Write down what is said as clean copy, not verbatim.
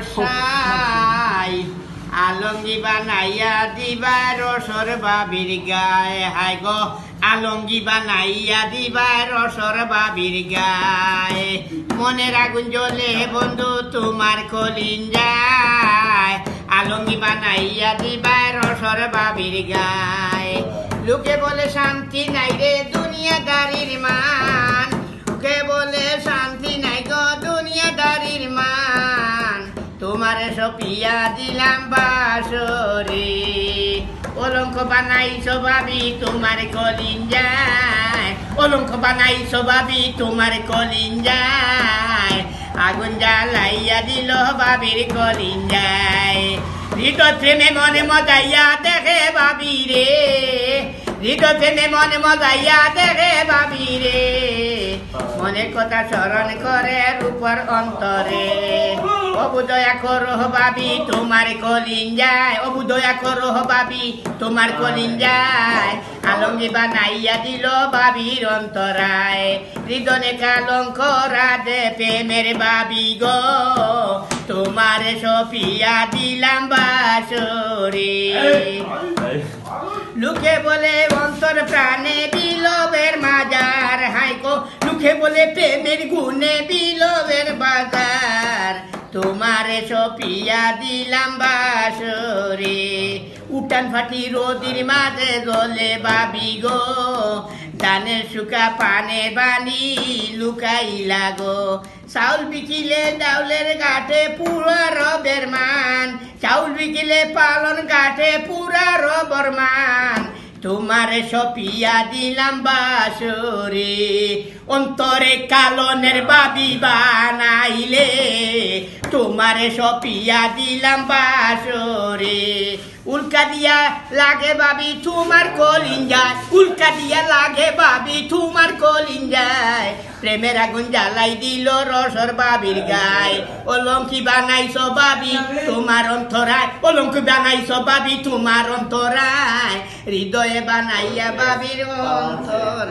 সাই আলঙ্গি বানাইয়া দিবা রসর বাবির গায়ে হাই গো আলঙ্গি বানাইয়া দিবা রসর বাবির গায়ে মনের আগুন জ্বলে বন্ধু তোমার কলিন যায় আলঙ্গি বানাইয়া দিবা রসর বাবির গায়ে লোকে বলে শান্তি নাই রে দুনিয়াদারির মান লোকে বলে শান্তি নাই গো দুনিয়াদারির মান তোমারে সপিয়া দিলাম বাসরে অলঙ্ক বানাইছো ভাবি তোমার কলিন যায় অলঙ্ক বানাইছো ভাবি তোমার কলিন যায় আগুন জ্বালাইয়া দিল ভাবির কলিন যায় হৃদয় প্রেমে মনে মজাইয়া দেখে ভাবি রে হৃদয় প্রেমে মনে মজাইয়া দেখে ভাবি রে মনের কথা স্মরণ করে রূপর অন্তরে অবুদয়া করো ভাবি তোমার কলিন যায় অবুদয়া করো ভাবি তোমার কলিন যায় আলঙ্গি বানাইয়া দিল ভাবির অন্তরায় হৃদয়ে কালঙ্ক রাধে প্রেমের ভাবি গো তোমার সপিয়া দিলাম বাসরে লোকে বলে অন্তর প্রাণে বিলোবের মাজার হাইকো লোকে বলে প্রেমের গুণে বিলোবের বাজার তোমারে সপিয়া দিলাম বাসরে উঠান ফাটি রোদির মাঝে জলে বাবি গো ধানের শুকা পানে বানি লুকাইলা গো চাউল বিকিলে ডাউলের ঘাটে পুরা রবের মান চাউল বিকিলে পালন ঘাটে পুরা রবর মান তোমারে সপিয়া দিলাম বাসরে অন্তরে কালনের বাবি বানাইলে তোমারে সপিয়া দিলাম বাসরে উল্কা দিয়া লাগে বাবি তোমার কলিন যায় উল্কা দিয়া লাগে বাবি তোমার কলিন যায় প্রেমের আগুন জ্বালাই দিল রসর বাবির গায় অলঙ্কি বানাইছো বাবি তোমার অন্তরায় অলঙ্কি বানাইছো বাবি তোমার অন্তরায় হৃদয়ে বানাইয়া বাবির অন্তর